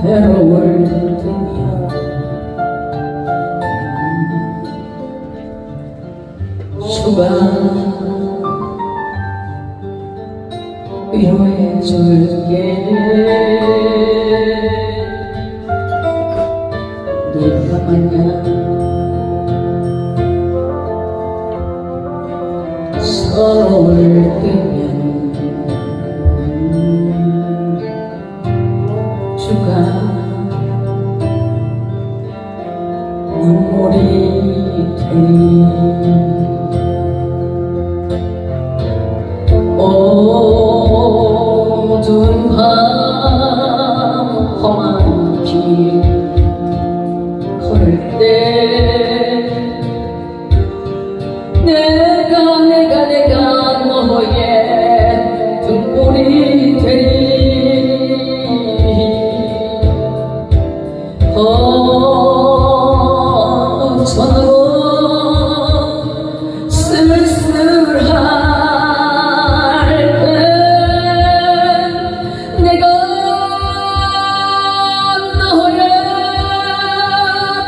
괴로울 때면 수가 위로해 줄게. 네가 만약 서러울 때면 주가 눈물이 되리. 어두운 밤 험한 길 걸을 때 내가 너의 등불이 되리. 전으로 쓸쓸할 때 내가 너의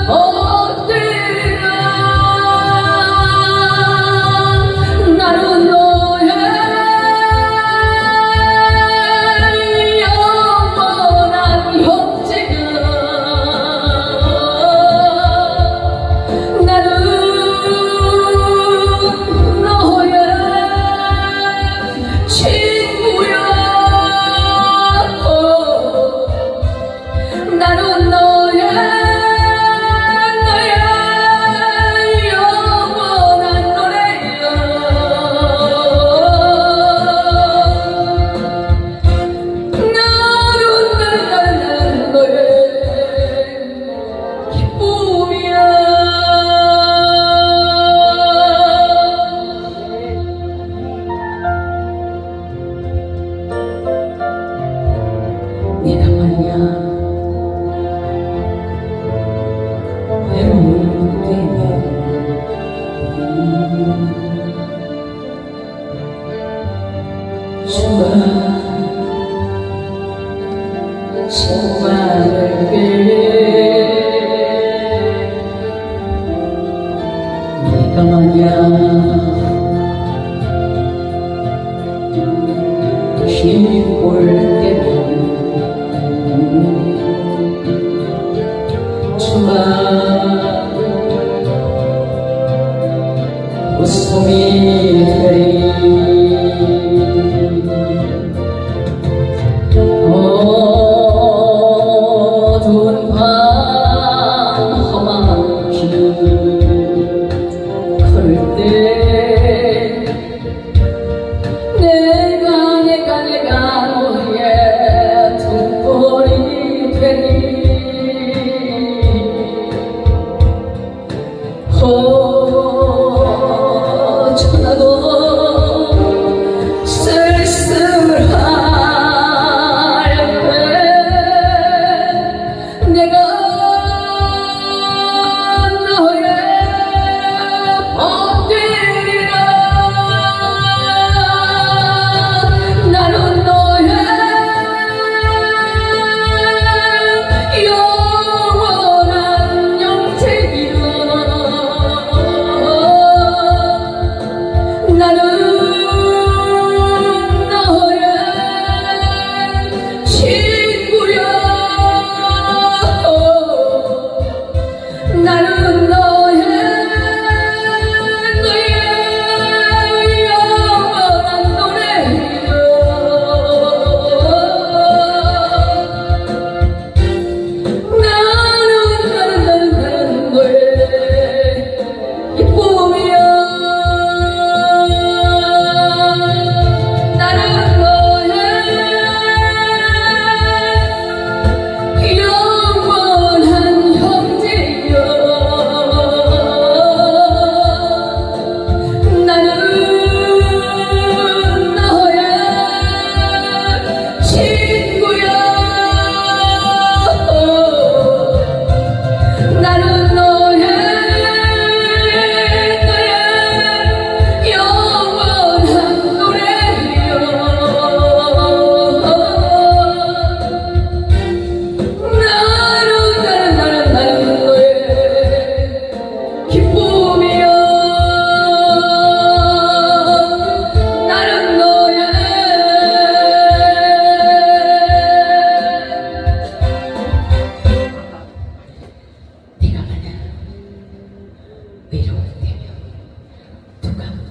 버티라. 나는 너의 영원한 형제가. 나는 너의 친구야. 나는 너의 영원한 노래야. 나는 너의 기쁨이야. 네가 말이야 외로울 때면 주가 정말게. 네가 말이야 힘올 때면 주가 웃음이 되리. 어두운 밤 험한 길 걸을 때 내가 너의 등불이 되리. 천하도 쓸쓸할 때 내가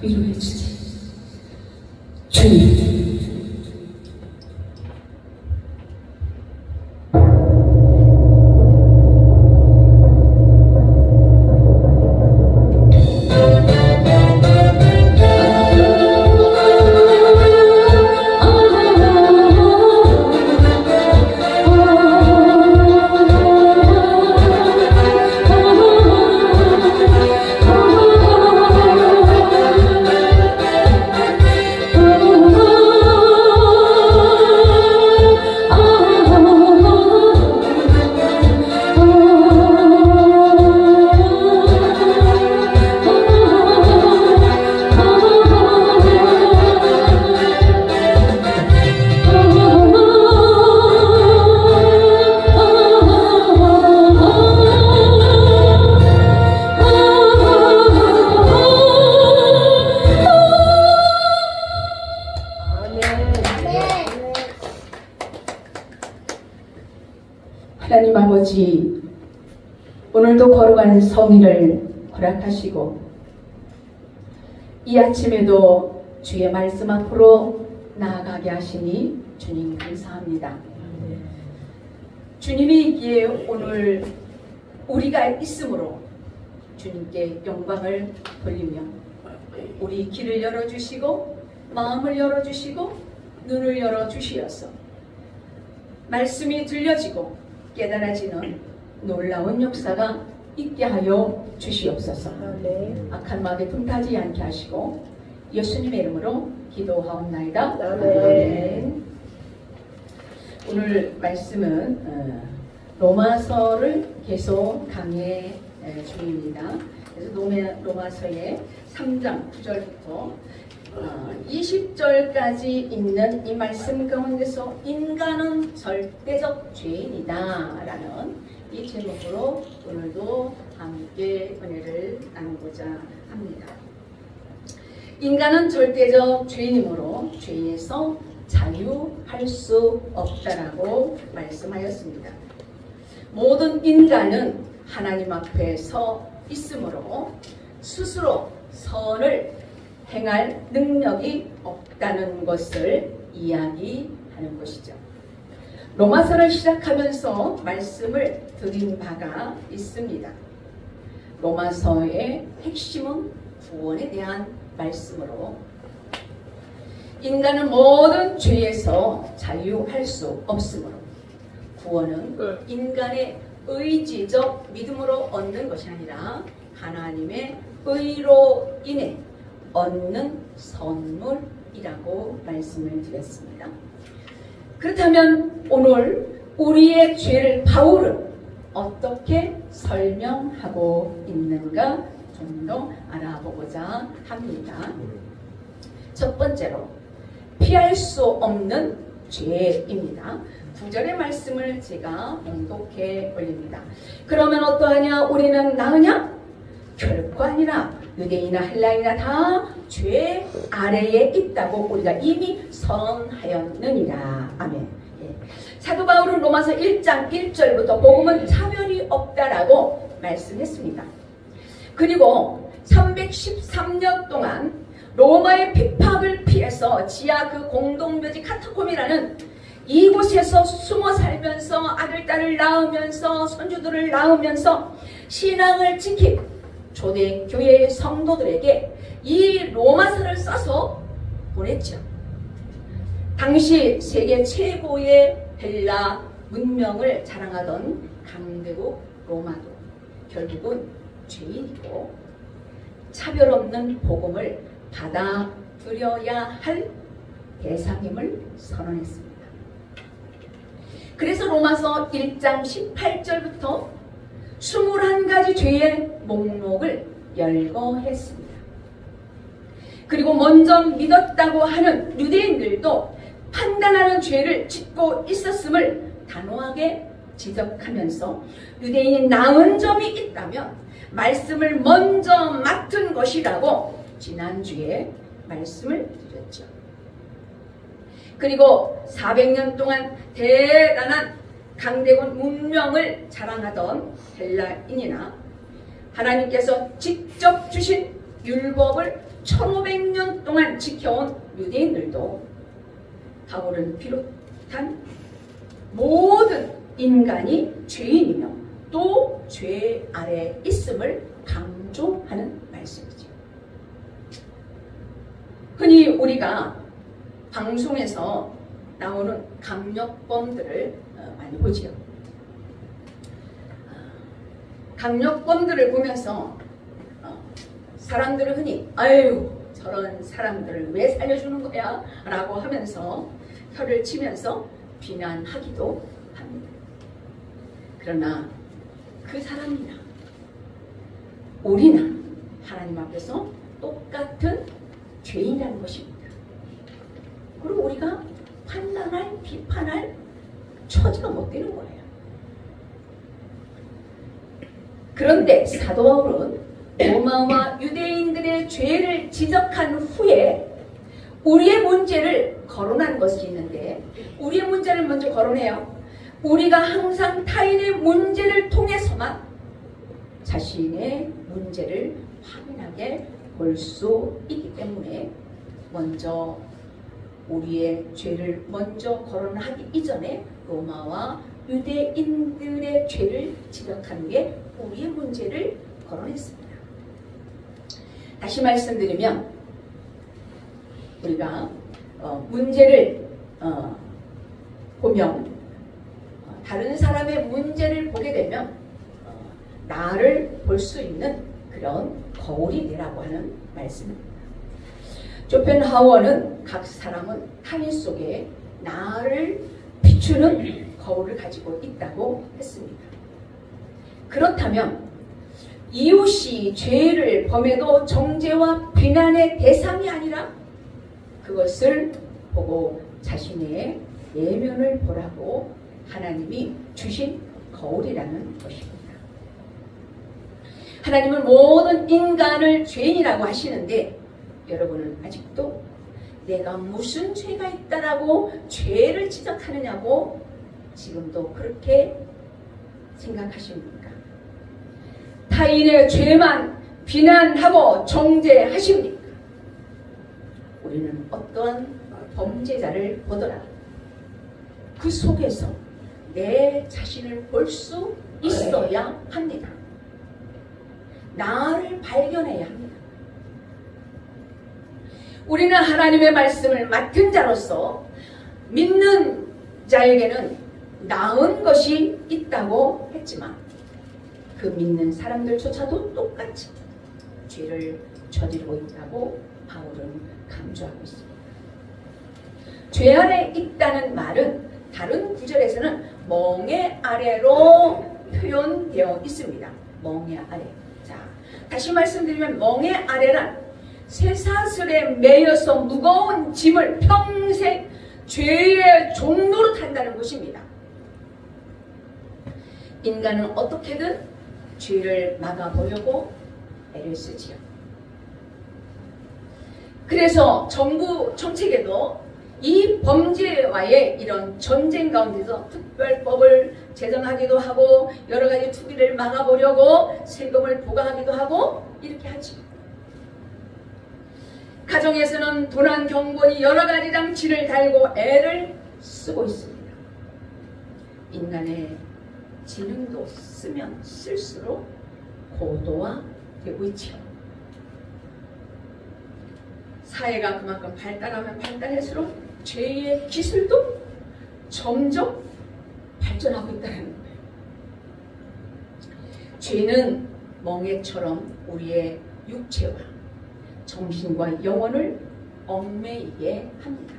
위로해 주세요. 주님. 하나님 아버지, 오늘도 거룩한 성의를 허락하시고 이 아침에도 주의 말씀 앞으로 나아가게 하시니 주님 감사합니다. 주님이 있기에 오늘 우리가 있으므로 주님께 영광을 돌리며 우리 길을 열어주시고 마음을 열어주시고 눈을 열어주시어서 말씀이 들려지고 깨달아지는 놀라운 역사가 있게 하여 주시옵소서. 악한 마음에 틈타지 않게 하시고 예수님의 이름으로 기도하옵나이다. 아멘. 오늘 말씀은 로마서를 계속 강해 중입니다. 그래서 로마서의 3장 9절부터 20절까지 있는 이 말씀 가운데서 인간은 절대적 죄인이다 라는 이 제목으로 오늘도 함께 은혜를 나누고자 합니다. 인간은 절대적 죄인이므로 죄에서 자유할 수 없다라고 말씀하였습니다. 모든 인간은 하나님 앞에 서 있으므로 스스로 선을 행할 능력이 없다는 것을 이야기하는 것이죠. 로마서를 시작하면서 말씀을 드린 바가 있습니다. 로마서의 핵심은 구원에 대한 말씀으로 인간은 모든 죄에서 자유할 수 없으므로 구원은 인간의 의지적 믿음으로 얻는 것이 아니라 하나님의 의로 인해 얻는 선물이라고 말씀을 드렸습니다. 그렇다면 오늘 우리의 죄를 바울은 어떻게 설명하고 있는가 좀 더 알아보고자 합니다. 첫 번째로 피할 수 없는 죄입니다. 9절의 말씀을 제가 봉독해 올립니다. 그러면 어떠하냐? 우리는 나으냐? 결코 아니라 유대인이나 헬라인이나 다 죄 아래에 있다고 우리가 이미 선하였느니라. 아멘. 예. 사도 바울은 로마서 1장 1절부터 복음은 차별이 없다라고 말씀했습니다. 그리고 313년 동안 로마의 핍박을 피해서 지하 그 공동묘지 카타콤이라는 이곳에서 숨어 살면서 아들, 딸을 낳으면서 손주들을 낳으면서 신앙을 지킨 초대교회의 성도들에게 이 로마서를 써서 보냈죠. 당시 세계 최고의 헬라 문명을 자랑하던 강대국 로마도 결국은 죄인이고 차별 없는 복음을 받아들여야 할 대상임을 선언했습니다. 그래서 로마서 1장 18절부터 21가지 죄의 목록을 열거했습니다. 그리고 먼저 믿었다고 하는 유대인들도 판단하는 죄를 짓고 있었음을 단호하게 지적하면서 유대인이 나은 점이 있다면 말씀을 먼저 맡은 것이라고 지난주에 말씀을 드렸죠. 그리고 400년 동안 대단한 강대국 문명을 자랑하던 헬라인이나 하나님께서 직접 주신 율법을 1500년 동안 지켜온 유대인들도 바울은 비롯한 모든 인간이 죄인이며 또 죄 아래 있음을 강조하는 말씀이죠. 흔히 우리가 방송에서 나오는 강력범들을 많이 보지요. 강력범들을 보면서 사람들은 흔히 아유 저런 사람들을 왜 살려주는 거야 라고 하면서 혀를 치면서 비난하기도 합니다. 그러나 그 사람이나 우리나 하나님 앞에서 똑같은 죄인이라는 것입니다. 그리고 우리가 판단할, 비판할 처지가 못 되는 거예요. 그런데 사도 바울은 로마와 유대인들의 죄를 지적한 후에 우리의 문제를 거론한 것이 있는데 우리의 문제를 먼저 거론해요. 우리가 항상 타인의 문제를 통해서만 자신의 문제를 확인하게 볼 수 있기 때문에 먼저 우리의 죄를 먼저 거론하기 이전에 로마와 유대인들의 죄를 지적한 후에 우리의 문제를 거론했습니다. 다시 말씀드리면 우리가 문제를 보면 다른 사람의 문제를 보게 되면 나를 볼 수 있는 그런 거울이 되라고 하는 말씀입니다. 쇼펜하우어는 각 사람은 타인 속에 나를 비추는 거울을 가지고 있다고 했습니다. 그렇다면 이웃이 죄를 범해도 정죄와 비난의 대상이 아니라 그것을 보고 자신의 내면을 보라고 하나님이 주신 거울이라는 것입니다. 하나님은 모든 인간을 죄인이라고 하시는데 여러분은 아직도 내가 무슨 죄가 있다라고 죄를 지적하느냐고 지금도 그렇게 생각하십니까? 타인의 죄만 비난하고 정죄하십니까? 우리는 어떠한 범죄자를 보더라 그 속에서 내 자신을 볼 수 있어야 합니다. 나를 발견해야 합니다. 우리는 하나님의 말씀을 맡은 자로서 믿는 자에게는 나은 것이 있다고 했지만 그 믿는 사람들조차도 똑같이 죄를 저지르고 있다고 바울은 강조하고 있습니다. 죄 아래 있다는 말은 다른 구절에서는 멍에 아래로 표현되어 있습니다. 멍에 아래. 자, 다시 말씀드리면 멍에 아래란 쇠사슬에 매여서 무거운 짐을 평생 죄의 종로로 탄다는 것입니다. 인간은 어떻게든 죄를 막아보려고 애를 쓰지요. 그래서 정부 정책에도 이 범죄와의 이런 전쟁 가운데서 특별법을 제정하기도 하고 여러 가지 투기를 막아보려고 세금을 부과하기도 하고 이렇게 하죠. 가정에서는 도난 경보니 여러 가지 장치를 달고 애를 쓰고 있습니다. 인간의 지능도 쓰면 쓸수록 고도화되고 있죠. 사회가 그만큼 발달하면 발달할수록 죄의 기술도 점점 발전하고 있다는 거예요. 죄는 멍에처럼 우리의 육체와 정신과 영혼을 얽매이게 합니다.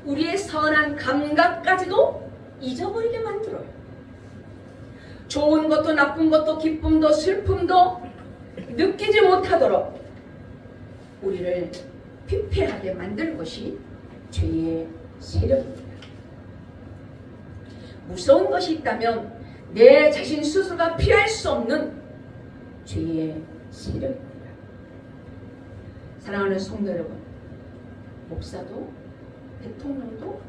우리의 선한 감각까지도 잊어버리게 만들어요. 좋은 것도 나쁜 것도 기쁨도 슬픔도 느끼지 못하도록 우리를 피폐하게 만드는 것이 죄의 세력입니다. 무서운 것이 있다면 내 자신 스스로가 피할 수 없는 죄의 세력입니다. 사랑하는 성도 여러분, 목사도 대통령도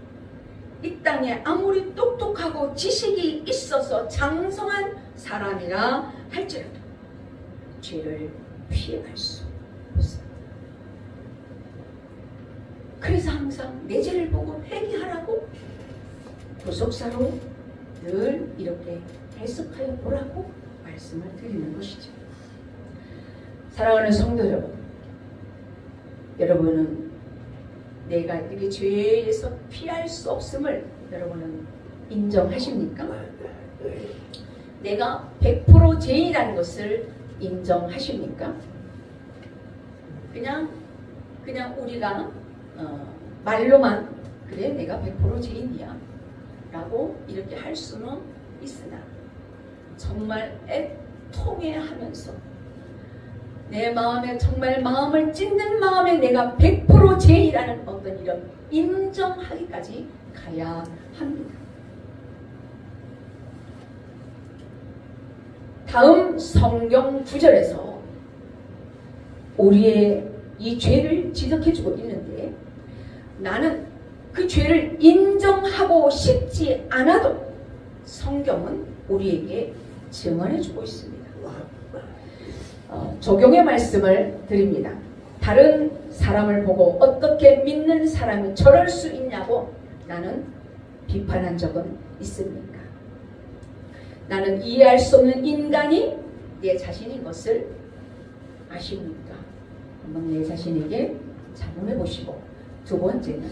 이 땅에 아무리 똑똑하고 지식이 있어서 장성한 사람이라 할지라도 죄를 피해갈 수 잡혔어요. 그래서 항상 내 죄를 보고 회개하라고 구속사로 늘 이렇게 해석하여 보라고 말씀을 드리는 것이죠. 사랑하는 성도 여러분, 여러분은 내가 이렇게 죄에서 피할 수 없음을 여러분은 인정하십니까? 내가 100% 죄인이라는 것을 인정하십니까? 그냥 우리가 말로만 그래 내가 100% 죄인이야 라고 이렇게 할 수는 있으나 정말 애통해 하면서 내 마음에 정말 마음을 찢는 마음에 내가 100% 죄인이라는 어떤 이런 인정하기까지 가야 합니다. 다음 성경 구절에서 우리의 이 죄를 지적해주고 있는데 나는 그 죄를 인정하고 싶지 않아도 성경은 우리에게 증언해주고 있습니다. 적용의 말씀을 드립니다. 다른 사람을 보고 어떻게 믿는 사람이 저럴 수 있냐고 나는 비판한 적은 있습니까? 나는 이해할 수 없는 인간이 내 자신인 것을 아십니까? 한번 내 자신에게 자문해 보시고, 두 번째는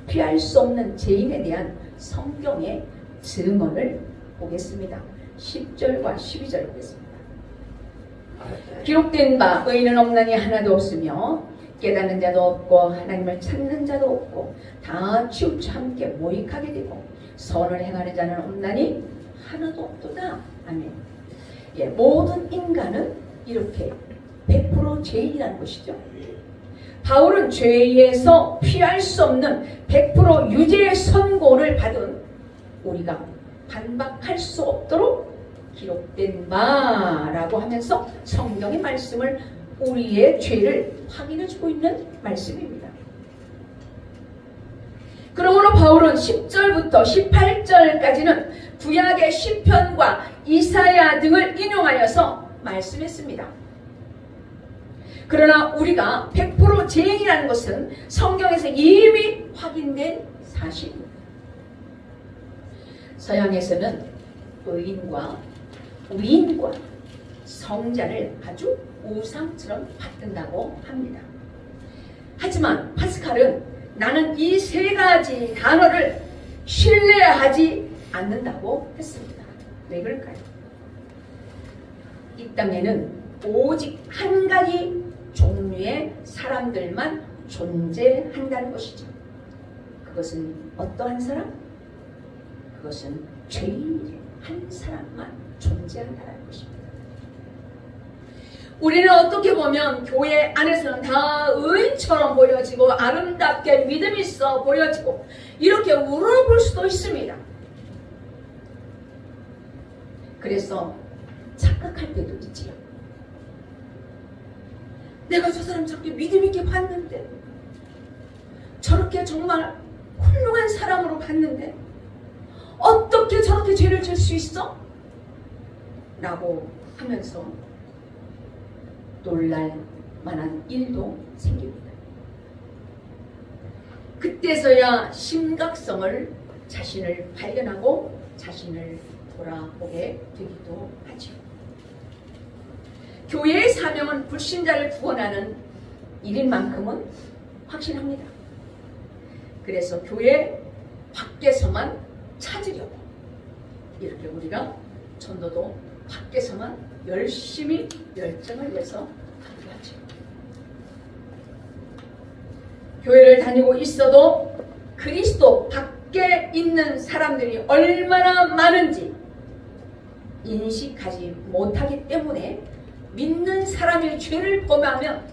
피할 수 없는 죄인에 대한 성경의 증언을 보겠습니다. 10절과 12절 보겠습니다. 기록된 바 의인은 없나니 하나도 없으며 깨닫는 자도 없고 하나님을 찾는 자도 없고 다 치우쳐 함께 모익하게 되고 선을 행하는 자는 없나니 하나도 없도다. 아멘. 예, 모든 인간은 이렇게 100% 죄인이라는 것이죠. 바울은 죄에서 피할 수 없는 100% 유죄의 선고를 받은 우리가 반박할 수 없도록 기록된 바라고 하면서 성경의 말씀을 우리의 죄를 확인해주고 있는 말씀입니다. 그러므로 바울은 10절부터 18절까지는 구약의 시편과 이사야 등을 인용하여서 말씀했습니다. 그러나 우리가 100% 죄인이라는 것은 성경에서 이미 확인된 사실입니다. 서양에서는 의인과 위인과 성자를 아주 우상처럼 받든다고 합니다. 하지만 파스칼은 나는 이 세 가지 단어를 신뢰하지 않는다고 했습니다. 왜 그럴까요? 이 땅에는 오직 한 가지 종류의 사람들만 존재한다는 것이죠. 그것은 어떠한 사람? 그것은 죄인 한 사람만 존재한다는 것입니다. 우리는 어떻게 보면 교회 안에서는 다 의인처럼 보여지고 아름답게 믿음 있어 보여지고 이렇게 우러볼 수도 있습니다. 그래서 착각할 때도 있지요. 내가 저 사람 저렇게 믿음 있게 봤는데, 저렇게 정말 훌륭한 사람으로 봤는데 어떻게 저렇게 죄를 질 수 있어? 라고 하면서 놀랄 만한 일도 생깁니다. 그때서야 심각성을 자신을 발견하고 자신을 돌아보게 되기도 하죠. 교회의 사명은 불신자를 구원하는 일인 만큼은 확신합니다. 그래서 교회 밖에서만 찾으려고 이렇게 우리가 전도도 밖에서만 열심히 열정을 내서 하기로 하죠. 교회를 다니고 있어도 그리스도 밖에 있는 사람들이 얼마나 많은지 인식하지 못하기 때문에 믿는 사람의 죄를 범하면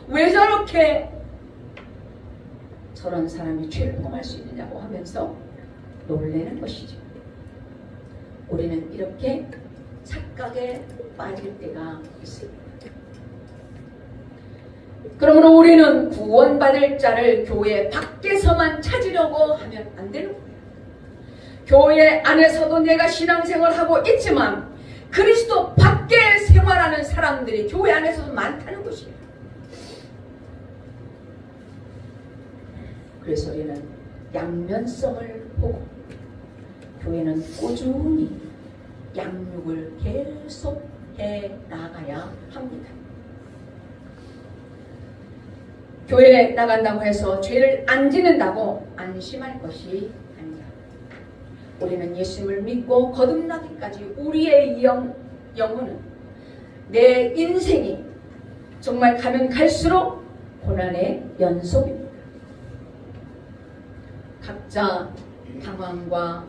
왜 저렇게 저런 사람이 죄를 범할 수 있느냐고 하면서 놀라는 것이죠. 우리는 이렇게 착각에 빠질 때가 있습니다. 그러므로 우리는 구원받을 자를 교회 밖에서만 찾으려고 하면 안 되는 거예요. 교회 안에서도 내가 신앙생활하고 있지만 그리스도 밖에 생활하는 사람들이 교회 안에서도 많다는 것이에요. 그래서 우리는 양면성을 보고 교회는 꾸준히 양육을 계속 해 나가야 합니다. 교회에 나간다고 해서 죄를 안 짓는다고 안심할 것이 아니다. 우리는 예수님을 믿고 거듭나기까지 우리의 영혼은, 내 인생이 정말 가면 갈수록 고난의 연속입니다. 각자 당황과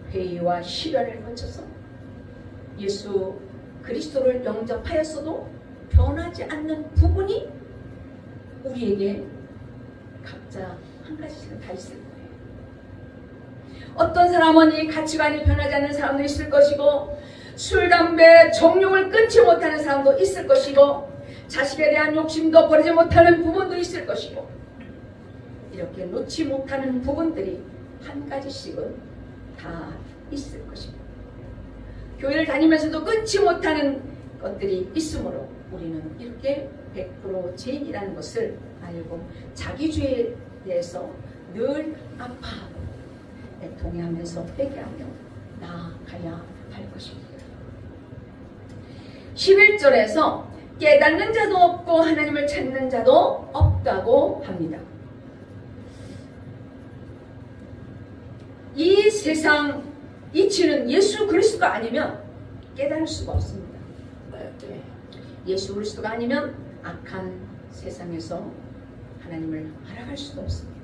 회의와 시련을 거쳐서 예수 그리스도를 영접하였어도 변하지 않는 부분이 우리에게 각자 한 가지씩은 다 있을 거예요. 어떤 사람은 이 가치관이 변하지 않는 사람도 있을 것이고, 술, 담배, 정욕을 끊지 못하는 사람도 있을 것이고, 자식에 대한 욕심도 버리지 못하는 부분도 있을 것이고, 이렇게 놓지 못하는 부분들이 한 가지씩은 다 있을 것입니다. 교회를 다니면서도 끊지 못하는 것들이 있으므로 우리는 이렇게 100% 죄인이라는 것을 알고 자기 죄에 대해서 늘 아파하고 동의하면서 회개하며 나아가야 할 것입니다. 11절에서 깨닫는 자도 없고 하나님을 찾는 자도 없다고 합니다. 이 세상 이치는 예수 그리스도가 아니면 깨달을 수가 없습니다. 예수 그리스도가 아니면 악한 세상에서 하나님을 알아갈 수도 없습니다.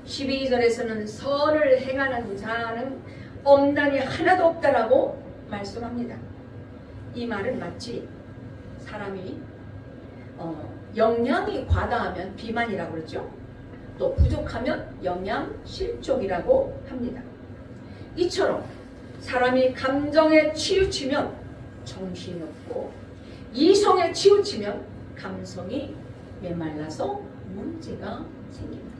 12절에서는 선을 행하는 자는 엄단이 하나도 없다라고 말씀합니다. 이 말은 마치 사람이 영양이 과다하면 비만이라고 그러죠. 또 부족하면 영양 실족이라고 합니다. 이처럼 사람이 감정에 치우치면 정신이 없고, 이성에 치우치면 감성이 메말라서 문제가 생깁니다.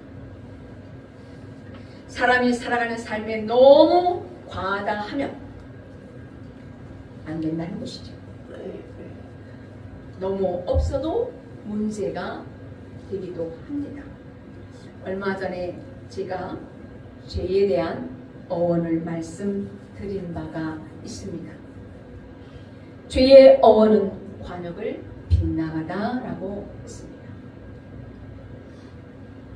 사람이 살아가는 삶에 너무 과다하면 안 된다는 것이죠. 너무 없어도 문제가 되기도 합니다. 얼마 전에 제가 죄에 대한 어원을 말씀드린 바가 있습니다. 죄의 어원은 관역을 빗나가다라고 했습니다.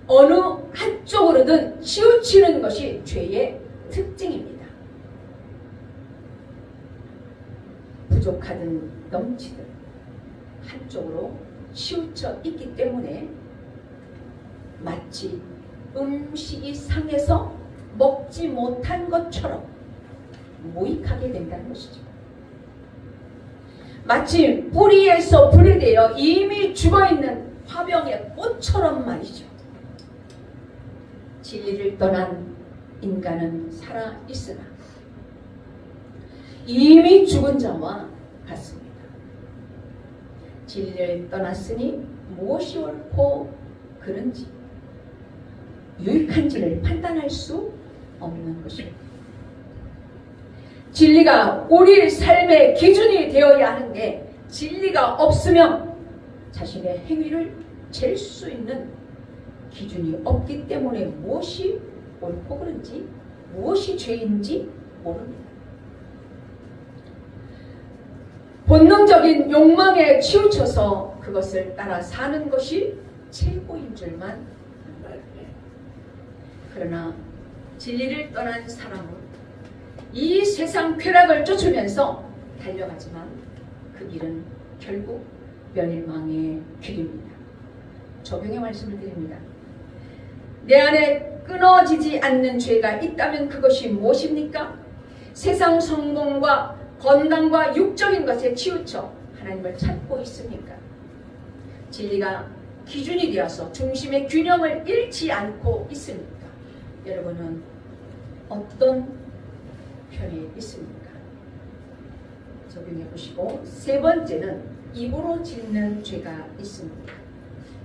어느 한쪽으로든 치우치는 것이 죄의 특징입니다. 부족하든 넘치든 한쪽으로 치우쳐 있기 때문에 마치 음식이 상해서 먹지 못한 것처럼 모익하게 된다는 것이죠. 마치 뿌리에서 분리되어 이미 죽어있는 화병의 꽃처럼 말이죠. 진리를 떠난 인간은 살아있으나 이미 죽은 자와 같습니다. 진리를 떠났으니 무엇이 옳고 그른지 유익한지를 판단할 수 없는 것입니다. 진리가 우리 삶의 기준이 되어야 하는데, 진리가 없으면 자신의 행위를 잴 수 있는 기준이 없기 때문에 무엇이 옳고 그른지, 무엇이 죄인지 모릅니다. 본능적인 욕망에 치우쳐서 그것을 따라 사는 것이 최고인 줄만 알아요. 그러나 진리를 떠난 사람은 이 세상 쾌락을 쫓으면서 달려가지만 그 길은 결국 멸망의 길입니다. 적용의 말씀을 드립니다. 내 안에 끊어지지 않는 죄가 있다면 그것이 무엇입니까? 세상 성공과 건강과 육적인 것에 치우쳐 하나님을 찾고 있습니까? 진리가 기준이 되어서 중심의 균형을 잃지 않고 있습니까? 여러분은 어떤 편에 있습니까? 적용해 보시고, 세 번째는 입으로 짓는 죄가 있습니다.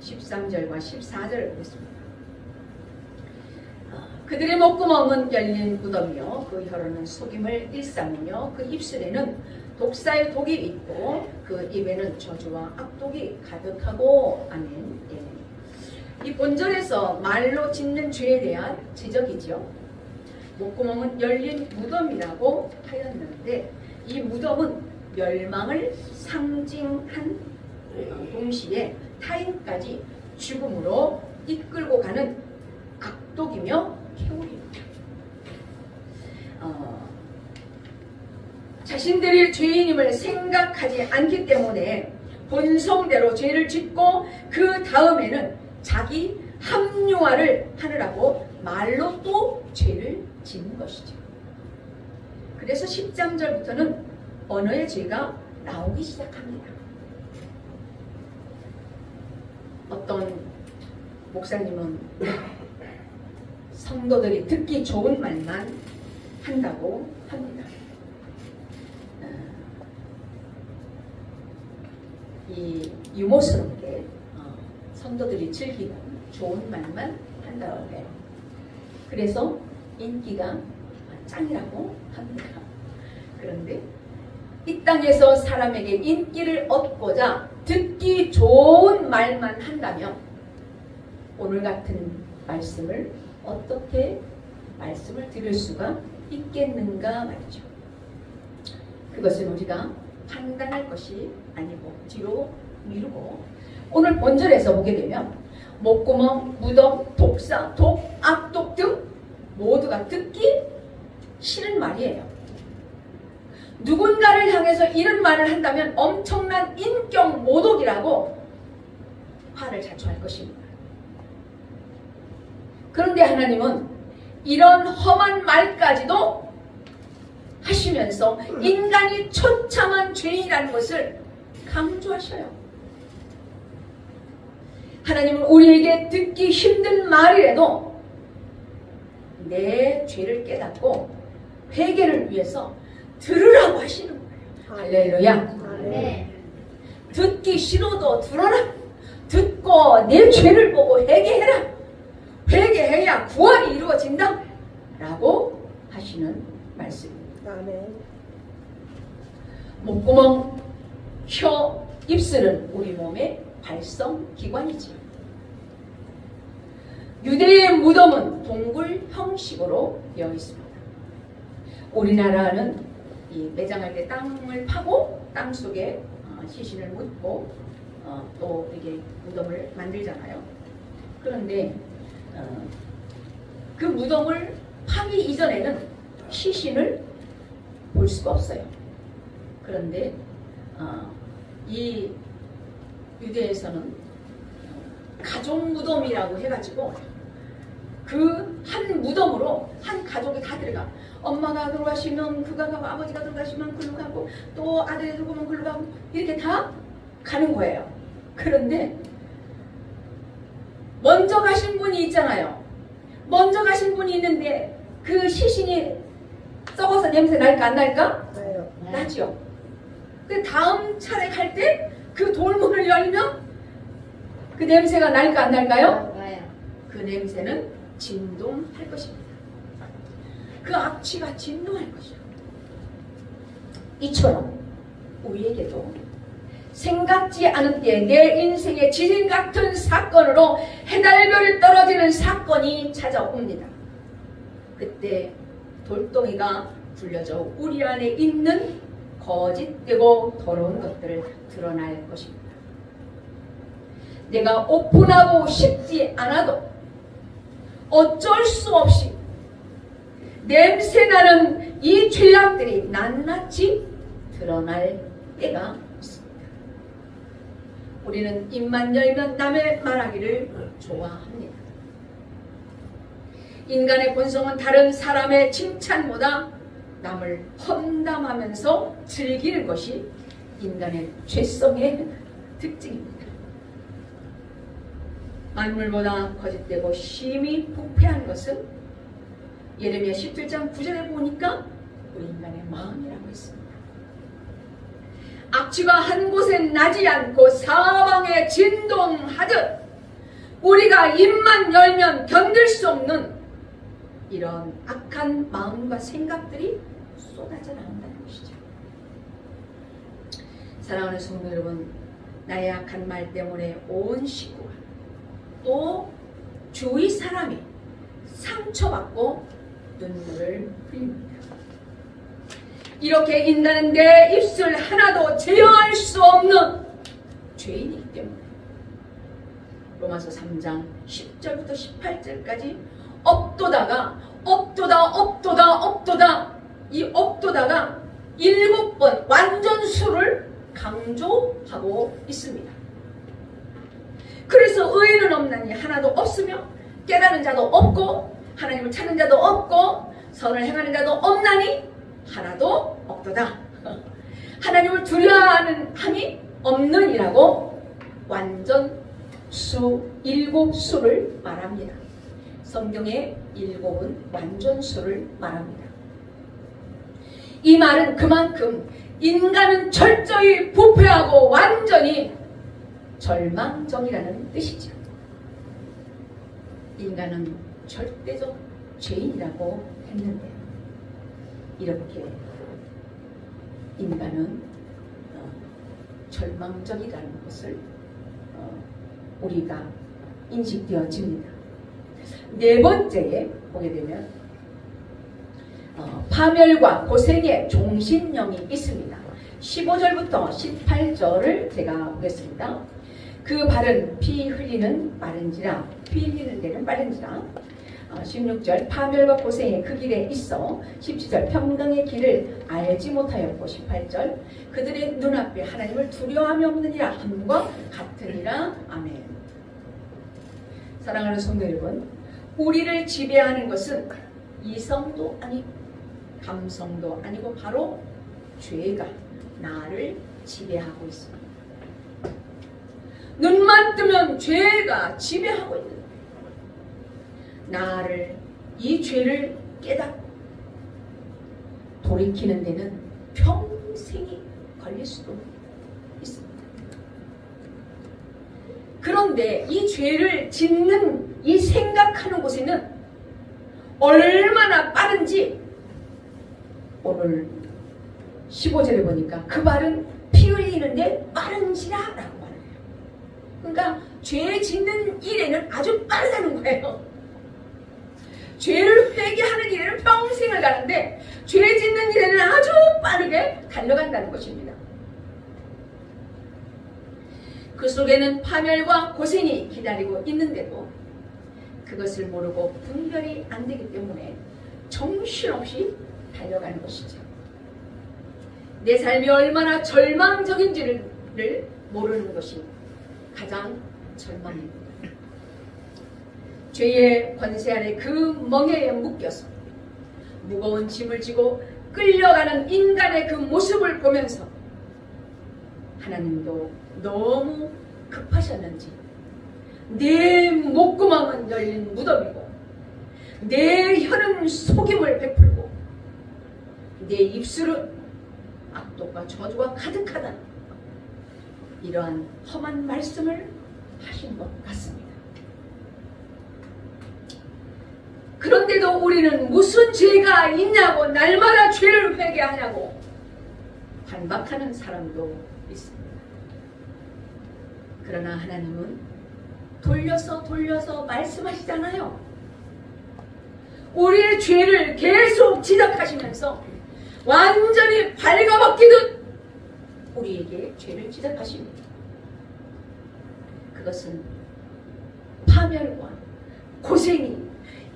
13절과 14절을 보겠습니다. 그들의 목구멍은 열린 무덤이요, 그 혀로는 속임을 일삼으며 그 입술에는 독사의 독이 있고 그 입에는 저주와 악독이 가득하고. 아멘. 이 본절에서 말로 짓는 죄에 대한 지적이죠. 목구멍은 열린 무덤이라고 하였는데 이 무덤은 멸망을 상징한 동시에 타인까지 죽음으로 이끌고 가는 악독이며 쾌홀입니다. 자신들이 죄인임을 생각하지 않기 때문에 본성대로 죄를 짓고 그 다음에는 자기 합리화를 하느라고 말로 또 죄를 짓는 것이죠. 그래서 13절부터는 언어의 죄가 나오기 시작합니다. 어떤 목사님은 성도들이 듣기 좋은 말만 한다고 합니다. 이 유머스럽게 성도들이 즐기는 좋은 말만 한다고 해요. 그래서 인기가 짱이라고 합니다. 그런데 이 땅에서 사람에게 인기를 얻고자 듣기 좋은 말만 한다면 오늘 같은 말씀을 어떻게 말씀을 들을 수가 있겠는가 말이죠. 그것은 우리가 판단할 것이 아니고 뒤로 미루고 오늘 본절에서 보게 되면 목구멍, 무덤, 독사, 독, 악독 등 모두가 듣기 싫은 말이에요. 누군가를 향해서 이런 말을 한다면 엄청난 인격 모독이라고 화를 자초할 것입니다. 그런데 하나님은 이런 험한 말까지도 하시면서 인간이 처참한 죄인이라는 것을 강조하셔요. 하나님은 우리에게 듣기 힘든 말이라도 내 죄를 깨닫고 회개를 위해서 들으라고 하시는 거예요. 할렐루야. 네. 듣기 싫어도 들어라. 듣고 내 죄를 보고 회개해라. 회개해야 구원이 이루어진다. 라고 하시는 말씀입니다. 아멘. 목구멍, 혀, 입술은 우리 몸의 발성기관이죠. 유대의 무덤은 동굴 형식으로 되어 있습니다. 우리나라는 이 매장할 때 땅을 파고 땅 속에 시신을 묻고 또 이게 무덤을 만들잖아요. 그런데 그 무덤을 파기 이전에는 시신을 볼 수가 없어요. 그런데 이 유대에서는 가족 무덤이라고 해가지고 그 한 무덤으로 한 가족이 다 들어가. 엄마가 돌아가시면 그가 가고 아버지가 돌아가시면 그로 가고 또 아들이 죽으면 그로 가고 이렇게 다 가는 거예요. 그런데 먼저 가신 분이 있잖아요. 먼저 가신 분이 있는데 그 시신이 썩어서 냄새 날까 안 날까? 나요. 나죠. 그 다음 차례 갈 때 그 돌문을 열면 그 냄새가 날까 안 날까요? 나요. 그 냄새는 진동할 것입니다. 그 악취가 진동할 것이요. 이처럼 우리에게도 생각지 않은 때에 내 인생의 지진 같은 사건으로 해달별이 떨어지는 사건이 찾아옵니다. 그때 돌덩이가 굴려져 우리 안에 있는 거짓되고 더러운 것들을 드러날 것입니다. 내가 오픈하고 싶지 않아도 어쩔 수 없이 냄새나는 이 죄악들이 낱낱이 드러날 때가 있습니다. 우리는 입만 열면 남의 말하기를 좋아합니다. 인간의 본성은 다른 사람의 칭찬보다 남을 험담하면서 즐기는 것이 인간의 죄성의 특징입니다. 만물보다 거짓되고 심히 부패한 것은 예레미야 17장 9절에 보니까 우리 인간의 마음이라고 했습니다. 악취가 한 곳에 나지 않고 사방에 진동하듯 우리가 입만 열면 견딜 수 없는 이런 악한 마음과 생각들이 쏟아져 나온다는 것이죠. 사랑하는 성도 여러분, 나의 악한 말 때문에 온 식구가 또 주위 사람이 상처받고 눈물을 흘립니다. 이렇게 인간은 내 입술 하나도 제어할 수 없는 죄인이기 때문에 로마서 3장 10절부터 18절까지 업도다가 이 업도다가 7번 완전수를 강조하고 있습니다. 그래서 의인은 없나니 하나도 없으며 깨닫는 자도 없고 하나님을 찾는 자도 없고 선을 행하는 자도 없나니 하나도 없도다. 하나님을 두려워하는 함이 없느니라고 완전수 7수를 말합니다. 성경의 7은 완전수를 말합니다. 이 말은 그만큼 인간은 철저히 부패하고 완전히 절망적이라는 뜻이죠. 인간은 절대적 죄인이라고 했는데 이렇게 인간은 절망적이라는 것을 우리가 인식되어집니다. 네 번째에 보게 되면 파멸과 고생의 종신령이 있습니다. 15절부터 18절을 제가 보겠습니다. 그 발은 피 흘리는 빠른지라 피 흘리는 데는 빠른지라 16절 파멸과 고생의 그 길에 있어 17절 평강의 길을 알지 못하였고 18절 그들의 눈앞에 하나님을 두려워함이 없느니라 함과 같으니라. 아멘. 사랑하는 성도 여러분, 우리를 지배하는 것은 이성도 아니고 감성도 아니고 바로 죄가 나를 지배하고 있습니다. 눈만 뜨면 죄가 지배하고 있는 거예요. 나를 이 죄를 깨닫고 돌이키는 데는 평생이 걸릴 수도 있습니다. 그런데 이 죄를 짓는 이 생각하는 곳에는 얼마나 빠른지 오늘 15절에 보니까 그 발은 피 흘리는데 빠른지라 라고 말해요. 그러니까 죄 짓는 일에는 아주 빠르다는 거예요. 죄를 회개하는 일에는 평생을 가는데 죄 짓는 일에는 아주 빠르게 달려간다는 것입니다. 그 속에는 파멸과 고생이 기다리고 있는데도 그것을 모르고 분별이 안 되기 때문에 정신없이 달려가는 것이죠. 내 삶이 얼마나 절망적인지를 모르는 것이 가장 절망입니다. 죄의 권세 아래 그 멍에에 묶여서 무거운 짐을 지고 끌려가는 인간의 그 모습을 보면서 하나님도 너무 급하셨는지 내 목구멍은 열린 무덤이고 내 혀는 속임을 베풀고 내 입술은 악독과 저주가 가득하다, 이러한 험한 말씀을 하신 것 같습니다. 그런데도 우리는 무슨 죄가 있냐고 날마다 죄를 회개하냐고 반박하는 사람도 있습니다. 그러나 하나님은 돌려서 말씀하시잖아요. 우리의 죄를 계속 지적하시면서 완전히 발가벗기듯 우리에게 죄를 지적하십니다. 그것은 파멸과 고생이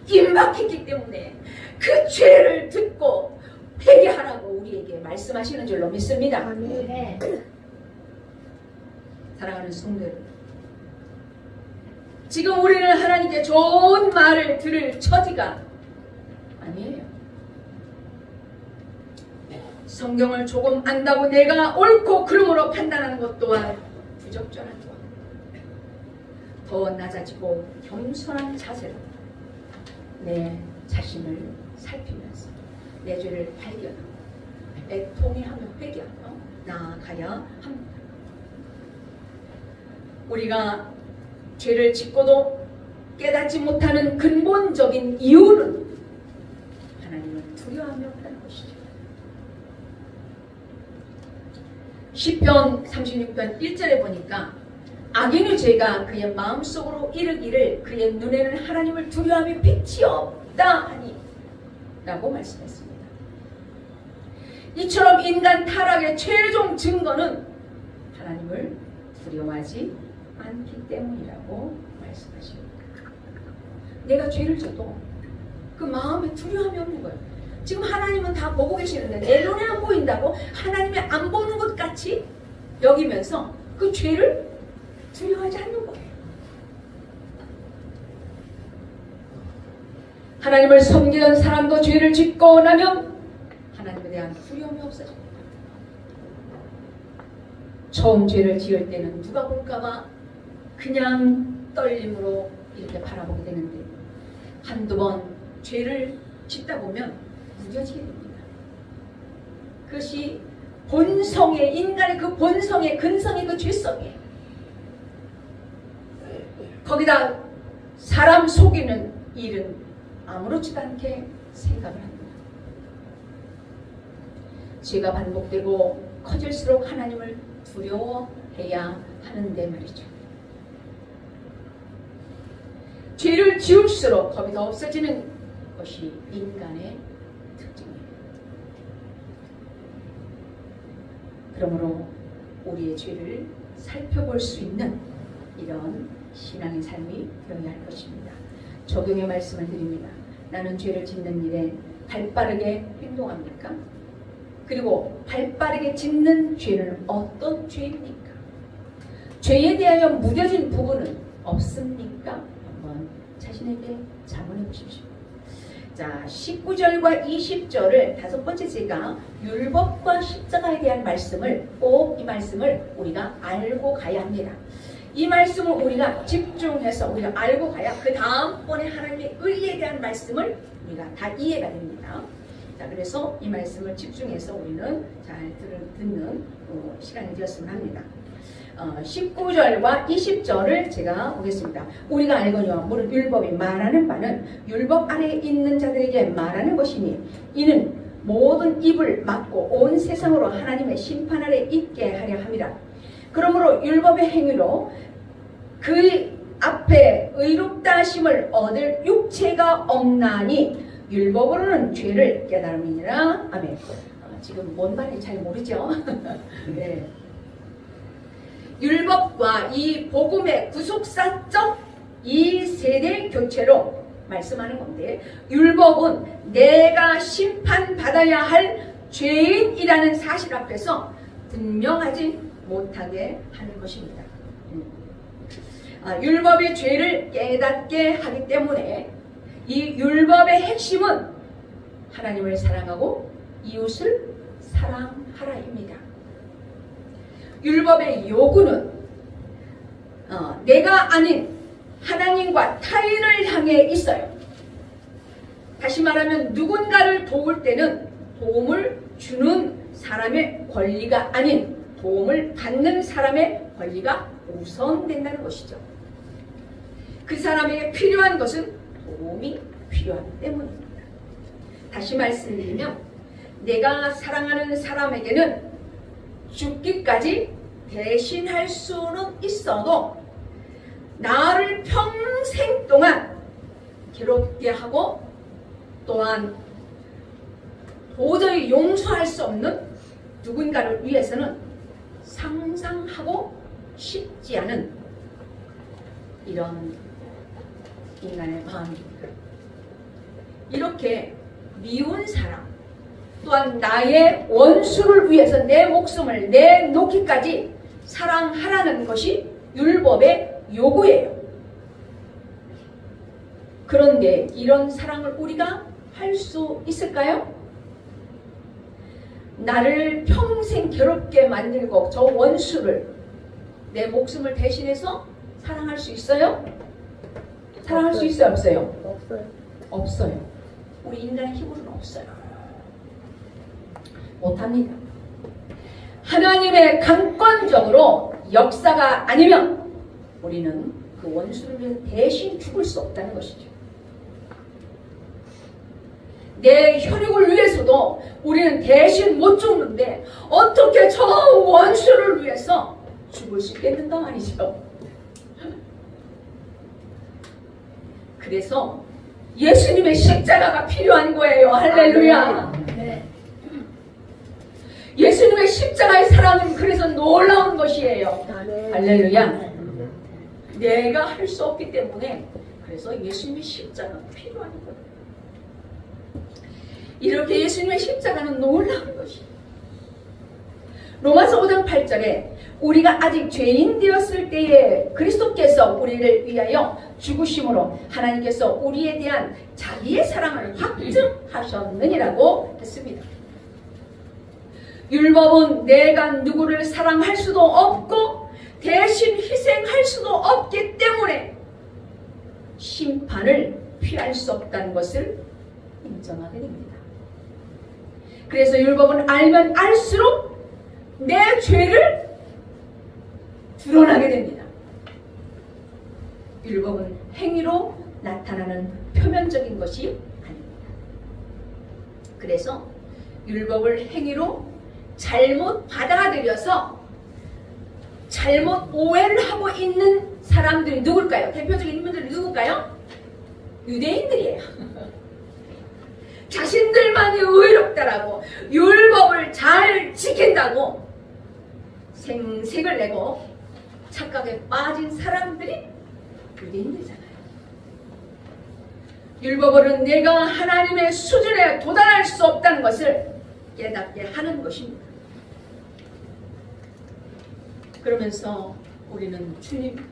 임박했기 때문에 그 죄를 듣고 회개하라고 우리에게 말씀하시는 줄로 믿습니다. 아멘. 사랑하는 성도 여러분, 지금 우리는 하나님께 좋은 말을 들을 처지가 아니에요. 성경을 조금 안다고 내가 옳고 그름으로 판단하는 것 또한 부적절한 것. 더 낮아지고 겸손한 자세로 내 자신을 살피면서 내 죄를 발견하고 애통해하며 회개하며 나아가야 합니다. 우리가 죄를 짓고도 깨닫지 못하는 근본적인 이유는 하나님을 두려워하며 하는 것이죠. 시편 36편 1절에 보니까 악인의 죄가 그의 마음속으로 이르기를 그의 눈에는 하나님을 두려워하며 빛이 없다 하니 라고 말씀했습니다. 이처럼 인간 타락의 최종 증거는 하나님을 두려워하지 않기 때문이라고 말씀하십니다. 내가 죄를 져도 그 마음에 두려움이 없는 거예요. 지금 하나님은 다 보고 계시는데 내 눈에 안 보인다고 하나님이 안 보는 것 같이 여기면서 그 죄를 두려워하지 않는 거예요. 하나님을 섬기던 사람도 죄를 짓고 나면 하나님에 대한 두려움이 없어집니다. 처음 죄를 지을 때는 누가 볼까봐 그냥 떨림으로 이렇게 바라보게 되는데 한두 번 죄를 짓다 보면 무뎌지게 됩니다. 그것이 본성의 인간의 그 본성의 근성의 그 죄성이에요. 거기다 사람 속이는 일은 아무렇지도 않게 생각을 합니다. 죄가 반복되고 커질수록 하나님을 두려워해야 하는데 말이죠. 죄를 지울수록 겁이 더 없어지는 것이 인간의 특징이에요. 그러므로 우리의 죄를 살펴볼 수 있는 이런 신앙의 삶이 되어야 할 것입니다. 적용의 말씀을 드립니다. 나는 죄를 짓는 일에 발빠르게 행동합니까? 그리고 발빠르게 짓는 죄는 어떤 죄입니까? 죄에 대하여 무뎌진 부분은 없습니까? 한번 자신에게 자문해 보십시오. 자, 19절과 20절을 다섯 번째 제가 율법과 십자가에 대한 말씀을 꼭 이 말씀을 우리가 알고 가야 합니다. 이 말씀을 우리가 집중해서 우리가 알고 가야 그 다음번에 하나님의 의에 대한 말씀을 우리가 다 이해가 됩니다. 자, 그래서 이 말씀을 집중해서 우리는 잘 듣는 시간이 되었으면 합니다. 19절과 20절을 제가 보겠습니다. 우리가 알거니와 무릇 율법이 말하는 바는 율법 아래에 있는 자들에게 말하는 것이니 이는 모든 입을 막고 온 세상으로 하나님의 심판 아래 있게 하려 함이라. 그러므로 율법의 행위로 그 앞에 의롭다 하심을 얻을 육체가 없나니 율법으로는 죄를 깨달음이니라. 아멘. 지금 뭔 말인지 잘 모르죠? 네. 율법과 이 복음의 구속사적 이 세대 교체로 말씀하는 건데, 율법은 내가 심판받아야 할 죄인이라는 사실 앞에서 분명하지 못하게 하는 것입니다. 율법의 죄를 깨닫게 하기 때문에 이 율법의 핵심은 하나님을 사랑하고 이웃을 사랑하라입니다. 율법의 요구는 내가 아닌 하나님과 타인을 향해 있어요. 다시 말하면 누군가를 도울 때는 도움을 주는 사람의 권리가 아닌 도움을 받는 사람의 권리가 우선된다는 것이죠. 그 사람에게 필요한 것은 도움이 필요하기 때문입니다. 다시 말씀드리면 내가 사랑하는 사람에게는 죽기까지 대신할 수는 있어도 나를 평생 동안 괴롭게 하고 또한 도저히 용서할 수 없는 누군가를 위해서는 상상하고 쉽지 않은 이런 인간의 마음입니다. 이렇게 미운 사람 또한 나의 원수를 위해서 내 목숨을 내놓기까지 사랑하라는 것이 율법의 요구예요. 그런데 이런 사랑을 우리가 할 수 있을까요? 나를 평생 괴롭게 만들고 저 원수를 내 목숨을 대신해서 사랑할 수 있어요? 사랑할 수 있어요? 없어요? 없어요. 우리 인간의 힘으로는 없어요. 못합니다. 하나님의 강권적으로 역사가 아니면 우리는 그 원수를 위해 대신 죽을 수 없다는 것이죠. 내 혈육을 위해서도 우리는 대신 못 죽는데 어떻게 저 원수를 위해서 죽을 수 있겠는가 말이죠. 그래서 예수님의 십자가가 필요한 거예요. 할렐루야. 네. 예수님의 십자가의 사랑은 그래서 놀라운 것이에요. 할렐루야. 내가 할 수 없기 때문에 그래서 예수님의 십자가가 필요한 거예요. 이렇게 예수님의 십자가는 놀라운 것이에요. 로마서 5장 8절에 우리가 아직 죄인 되었을 때에 그리스도께서 우리를 위하여 죽으심으로 하나님께서 우리에 대한 자기의 사랑을 확증하셨느니라고 했습니다. 율법은 내가 누구를 사랑할 수도 없고 대신 희생할 수도 없기 때문에 심판을 피할 수 없다는 것을 인정하게 됩니다. 그래서 율법은 알면 알수록 내 죄를 드러나게 됩니다. 율법은 행위로 나타나는 표면적인 것이 아닙니다. 그래서 율법을 행위로 잘못 받아들여서 잘못 오해를 하고 있는 사람들이 누굴까요? 대표적인 인물들이 누굴까요? 유대인들이에요. 자신들만이 의롭다라고 율법을 잘 지킨다고 생색을 내고 착각에 빠진 사람들이 유대인들이잖아요. 율법으로는 내가 하나님의 수준에 도달할 수 없다는 것을 깨닫게 하는 것입니다. 그러면서 우리는 주님,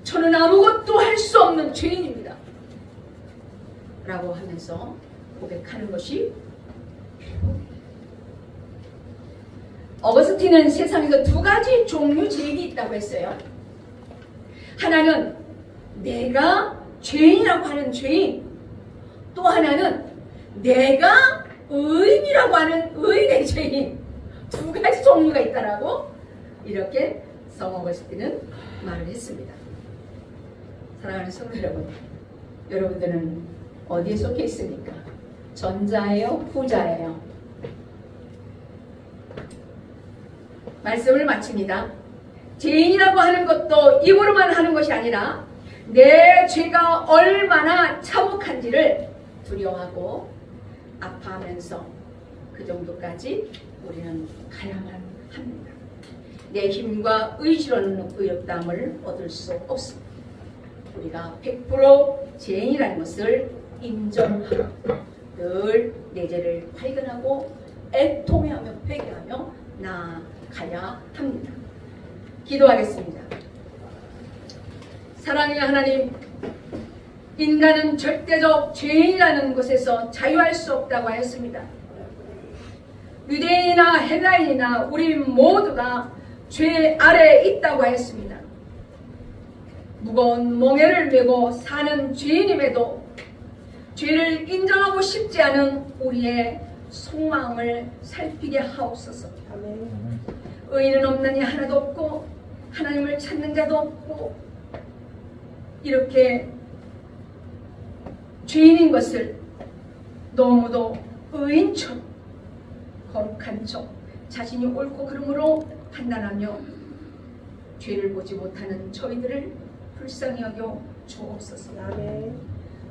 저는 아무것도 할 수 없는 죄인입니다 라고 하면서 고백하는 것이 어거스틴은 세상에서 두 가지 종류 죄인이 있다고 했어요. 하나는 내가 죄인이라고 하는 죄인, 또 하나는 내가 의인이라고 하는 의인의 죄인, 두 가지 종류가 있다라고 이렇게 성 어거스틴은 말을 했습니다. 사랑하는 성도 여러분, 여러분들은 어디에 속해 있습니까? 전자예요? 후자예요? 말씀을 마칩니다. 죄인이라고 하는 것도 입으로만 하는 것이 아니라 내 죄가 얼마나 참혹한지를 두려워하고 아파하면서 그 정도까지 우리는 가야만 합니다. 내 힘과 의지로는 의롭다함을 얻을 수 없습니다. 우리가 100% 죄인이라는 것을 인정하고 늘 내 죄를 발견하고 애통해하며 회개하며 나아가야 합니다. 기도하겠습니다. 사랑의 하나님, 인간은 절대적 죄인이라는 것에서 자유할 수 없다고 하였습니다. 유대인이나 헬라인이나 우리 모두가 죄 아래에 있다고 하였습니다. 무거운 멍에를 메고 사는 죄인임에도 죄를 인정하고 싶지 않은 우리의 속마음을 살피게 하옵소서. 의인은 없나니 하나도 없고 하나님을 찾는 자도 없고 이렇게 죄인인 것을 너무도 의인처럼 거룩한 척 자신이 옳고 그름으로 판단하며 죄를 보지 못하는 저희들을 불쌍히 여겨 주옵소서.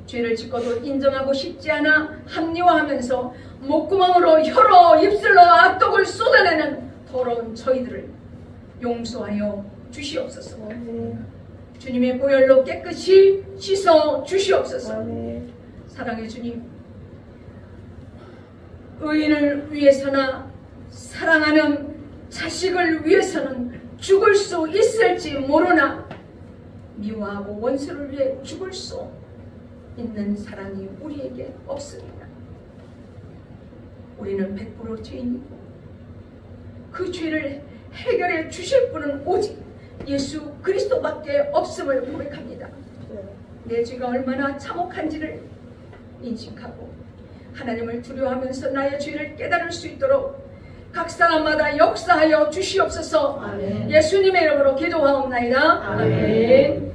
죄를 짓고도 인정하고 싶지 않아 합리화하면서 목구멍으로 혀로 입술로 악독을 쏟아내는 더러운 저희들을 용서하여 주시옵소서. 주님의 보혈로 깨끗이 씻어 주시옵소서. 사랑의 주님, 의인을 위해서나 사랑하는 자식을 위해서는 죽을 수 있을지 모르나 미워하고 원수를 위해 죽을 수 있는 사랑이 우리에게 없습니다. 우리는 100% 죄인이고 그 죄를 해결해 주실 분은 오직 예수 그리스도밖에 없음을 고백합니다. 내 죄가 얼마나 참혹한지를 인식하고 하나님을 두려워하면서 나의 죄를 깨달을 수 있도록 각 사람마다 역사하여 주시옵소서. 아멘. 예수님의 이름으로 기도하옵나이다. 아멘.